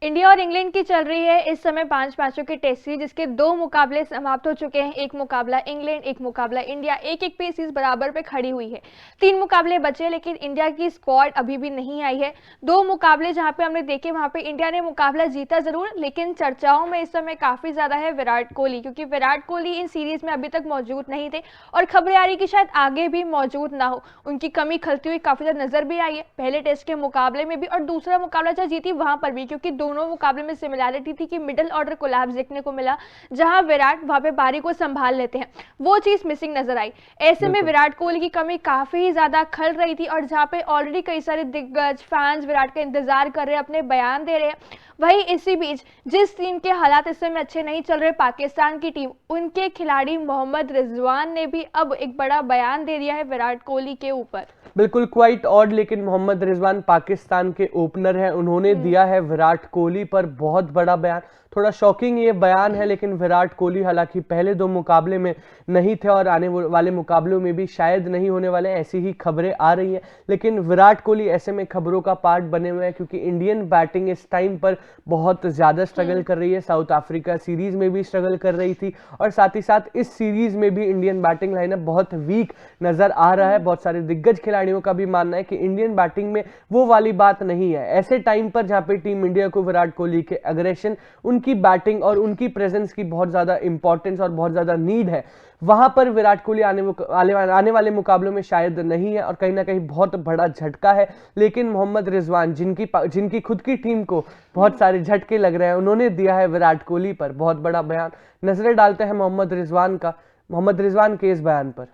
India और England की चल रही है इस समय 5 मैचों की टेस्ट सीरीज, जिसके 2 मुकाबले समाप्त हो चुके हैं। एक मुकाबला इंग्लैंड, एक मुकाबला इंडिया, एक पे सीरीज बराबर पे खड़ी हुई है। 3 मुकाबले बचे, लेकिन इंडिया की स्क्वाड अभी भी नहीं आई है। 2 मुकाबले जहां पे हमने देखे, वहां पे इंडिया ने मुकाबला जीता जरूर, लेकिन चर्चाओं में इस समय काफी ज्यादा है विराट कोहली, क्योंकि विराट कोहली इन सीरीज में अभी तक मौजूद नहीं थे और खबरें आ रही कि शायद आगे भी मौजूद ना हो। उनकी कमी खलती हुई काफी ज्यादा नजर भी आई है, पहले टेस्ट के मुकाबले में भी और दूसरा मुकाबला जहां जीती वहां पर भी, क्योंकि दोनों मुकाबले में सिमिलैरिटी थी कि मिडिल ऑर्डर कोलैप्स देखने को मिला, जहां विराट वहां पे बारी को संभाल लेते हैं, वो चीज मिसिंग नजर आई। ऐसे में विराट कोहली की कमी काफी ज्यादा खल रही थी और जहां पे ऑलरेडी कई सारे दिग्गज फैंस विराट का इंतजार कर रहे हैं, अपने बयान दे रहे हैं। वही इसी बीच जिस टीम के हालात इस समय अच्छे नहीं चल रहे, पाकिस्तान की टीम, उनके खिलाड़ी मोहम्मद रिजवान ने भी अब एक बड़ा बयान दे दिया है विराट कोहली के ऊपर। बिल्कुल क्वाइट ऑड, लेकिन मोहम्मद रिजवान पाकिस्तान के ओपनर हैं, उन्होंने दिया है विराट कोहली पर बहुत बड़ा बयान। थोड़ा शॉकिंग ये बयान है, लेकिन विराट कोहली हालांकि पहले 2 मुकाबले में नहीं थे और आने वाले मुकाबलों में भी शायद नहीं होने वाले, ऐसी ही खबरें आ रही हैं। लेकिन विराट कोहली ऐसे में खबरों का पार्ट बने हुए हैं, क्योंकि इंडियन बैटिंग इस टाइम पर बहुत ज़्यादा स्ट्रगल कर रही है। साउथ अफ्रीका सीरीज में भी स्ट्रगल कर रही थी और साथ ही साथ इस सीरीज में भी इंडियन बैटिंग लाइनअप बहुत वीक नजर आ रहा है। बहुत सारे दिग्गज खिलाड़ियों का भी मानना है कि इंडियन बैटिंग में वो वाली बात नहीं है। ऐसे टाइम पर जहां पे टीम इंडिया को विराट कोहली के अग्रेशन, उनकी बैटिंग और उनकी प्रेजेंस की बहुत ज्यादा इंपॉर्टेंस और बहुत ज्यादा नीड है, वहां पर विराट कोहली आने वाले मुकाबलों में शायद नहीं है और कहीं ना कहीं बहुत बड़ा झटका है। लेकिन मोहम्मद रिजवान, जिनकी खुद की टीम को बहुत सारे झटके लग रहे हैं, उन्होंने दिया है विराट कोहली पर बहुत बड़ा बयान। नजरें डालते हैं मोहम्मद रिजवान के इस बयान पर।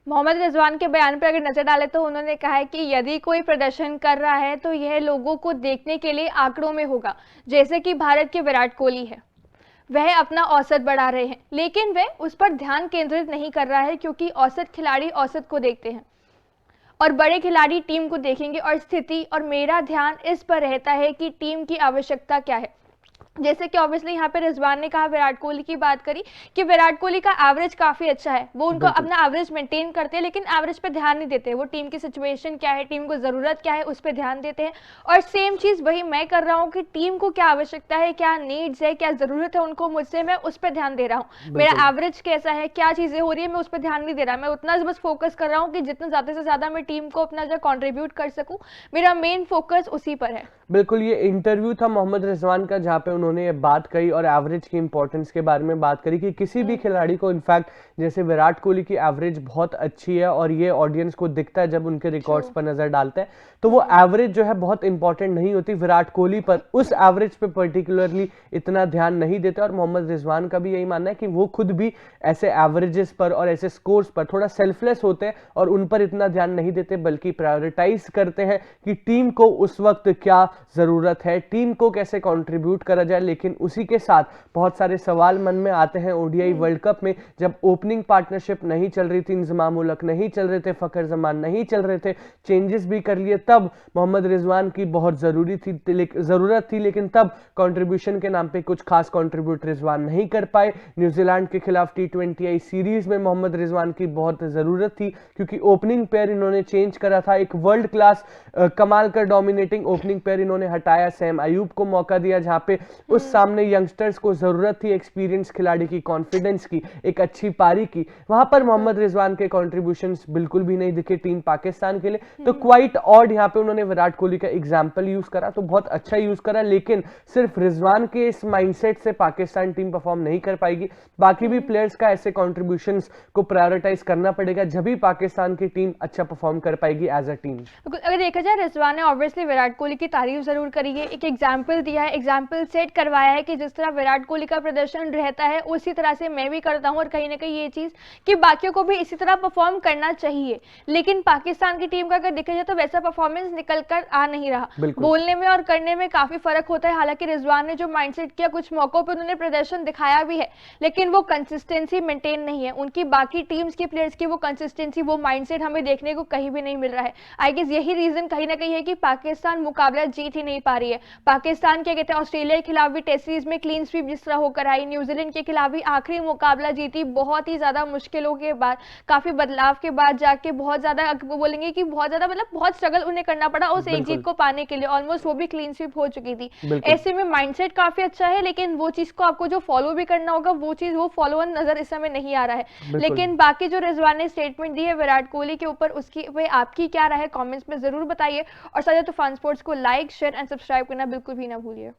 मोहम्मद रिजवान के बयान पर अगर नजर डालें तो उन्होंने कहा है कि यदि कोई प्रदर्शन कर रहा है तो यह लोगों को देखने के लिए आंकड़ों में होगा, जैसे कि भारत के विराट कोहली है, वह अपना औसत बढ़ा रहे हैं, लेकिन वह उस पर ध्यान केंद्रित नहीं कर रहा है, क्योंकि औसत खिलाड़ी औसत को देखते हैं और बड़े खिलाड़ी टीम को देखेंगे और स्थिति, और मेरा ध्यान इस पर रहता है कि टीम की आवश्यकता क्या है। जैसे कि ऑब्वियसली यहाँ पे रिजवान ने कहा, विराट कोहली की बात करी कि विराट कोहली का एवरेज काफी अच्छा है, वो उनको अपना एवरेज मेंटेन करते हैं, लेकिन एवरेज पे ध्यान नहीं देते। वो टीम की सिचुएशन क्या है, टीम को जरूरत क्या है, उस पर ध्यान देते हैं। और सेम चीज वही मैं कर रहा हूँ कि टीम को क्या आवश्यकता है, क्या नीड्स है, क्या जरूरत है उनको मुझसे, मैं उस पर ध्यान दे रहा हूँ। मेरा एवरेज कैसा है, क्या चीजें हो रही है, मैं उस पर ध्यान नहीं दे रहा। मैं उतना बस फोकस कर रहा हूँ कि जितना ज्यादा से ज्यादा मैं टीम को अपना जो कॉन्ट्रीब्यूट कर सकूँ, मेरा मेन फोकस उसी पर है। बिल्कुल, ये इंटरव्यू था मोहम्मद रिजवान का, जहां पे उन्होंने ये बात कही और एवरेज की इंपॉर्टेंस के बारे में बात करी कि किसी भी खिलाड़ी को, इनफैक्ट जैसे विराट कोहली की एवरेज बहुत अच्छी है और ये ऑडियंस को दिखता है जब उनके रिकॉर्ड्स पर नजर डालते हैं, तो वो एवरेज जो है बहुत इंपॉर्टेंट नहीं होती। विराट कोहली पर उस एवरेज पे पर्टिकुलरली इतना ध्यान नहीं देते और मोहम्मद रिजवान का भी यही मानना है कि वो खुद भी ऐसे एवरेजेस पर और ऐसे स्कोर्स पर थोड़ा सेल्फलेस होते हैं और उन पर इतना ध्यान नहीं देते, बल्कि प्रायोरिटाइज करते हैं कि टीम को उस वक्त क्या जरूरत है, टीम को कैसे कंट्रीब्यूट करा जाए। लेकिन उसी के साथ बहुत सारे सवाल मन में आते हैं। ओडीआई वर्ल्ड कप में जब ओपनिंग पार्टनरशिप नहीं चल रही थी, इंजमाम उल हक नहीं चल रहे थे, फखर जमान नहीं चल रहे थे, चेंजेस भी कर लिए, तब मोहम्मद रिजवान की बहुत जरूरत थी, लेकिन तब कंट्रीब्यूशन के नाम पे कुछ खास कंट्रीब्यूट रिजवान नहीं कर पाए। न्यूजीलैंड के खिलाफ T20I सीरीज में मोहम्मद रिजवान की बहुत जरूरत थी, क्योंकि ओपनिंग पेयर इन्होंने चेंज करा था। एक वर्ल्ड क्लास कमाल का डोमिनेटिंग ओपनिंग पेयर इन्होंने हटाया, सैम अयूब को मौका दिया, जहां पे उस सामने यंगस्टर्स को जरूरत थी एक्सपीरियंस खिलाड़ी की, कॉन्फिडेंस की, एक अच्छी पारी की। वहां पर मोहम्मद रिजवान के कंट्रीब्यूशंस बिल्कुल भी नहीं दिखे टीम पाकिस्तान के लिए। तो क्वाइट ऑड यहां पे उन्होंने विराट कोहली का एग्जांपल यूज करा, तो बहुत अच्छा यूज करा, लेकिन सिर्फ रिजवान के इस माइंडसेट से पाकिस्तान टीम परफॉर्म नहीं कर पाएगी। बाकी भी प्लेयर्स का ऐसे कॉन्ट्रीब्यूशंस को प्रायोरिटाइज करना पड़ेगा, जब भी पाकिस्तान की टीम अच्छा परफॉर्म कर पाएगी एज अ टीम। अगर देखा जाए, रिजवान ने ऑब्वियसली विराट कोहली की तारीफ जरूर करी है, एक एग्जाम्पल दिया है, एग्जाम्पल सेट करवाया है कि जिस तरह विराट कोहली का प्रदर्शन रहता है उसी तरह से मैं भी करता हूं, और कहीं ना कहीं ये चीज कि बाकियों को भी इसी तरह परफॉर्म करना चाहिए। लेकिन पाकिस्तान की टीम का अगर देखा जाए तो वैसा परफॉर्मेंस निकल कर आ नहीं रहा, बोलने में और करने में काफी फर्क होता है। हालांकि रिजवान ने जो माइंडसेट किया, कुछ मौकों पर उन्होंने प्रदर्शन दिखाया भी है, लेकिन वो कंसिस्टेंसी मेंटेन नहीं है। उनकी बाकी टीम्स के प्लेयर्स की वो कंसिस्टेंसी, वो माइंडसेट हमें देखने को कहीं भी नहीं मिल रहा है। आई गेस यही रीजन कहीं ना कहीं है कि पाकिस्तान मुकाबला जीत ही नहीं पा रही है। पाकिस्तान क्या कहते हैं, ऑस्ट्रेलिया के खिलाफ भी टेस्ट सीरीज में क्लीन स्वीप जिस तरह होकर आई, न्यूजीलैंड के खिलाफ भी आखिरी मुकाबला जीती, बहुत ही ज्यादा मुश्किलों के बाद, काफी बदलाव के बाद जाके बहुत ज्यादा बोलेंगे कि बहुत ज्यादा मतलब बहुत स्ट्रगल उन्हें करना पड़ा उस एक जीत को पाने के लिए, ऑलमोस्ट वो भी क्लीन स्वीप हो चुकी थी। ऐसे में माइंडसेट काफी अच्छा है, लेकिन वो चीज को आपको जो फॉलो भी करना होगा वो चीज वो फॉलो नजर इस समय नहीं आ रहा है। लेकिन बाकी जो रिजवान ने स्टेटमेंट दी है विराट कोहली के ऊपर, उसकी वे आपकी क्या राय है कमेंट्स में जरूर बताइए, और साथ ही तूफान स्पोर्ट्स को लाइक शेयर एंड सब्सक्राइब करना बिल्कुल भी ना भूलिए।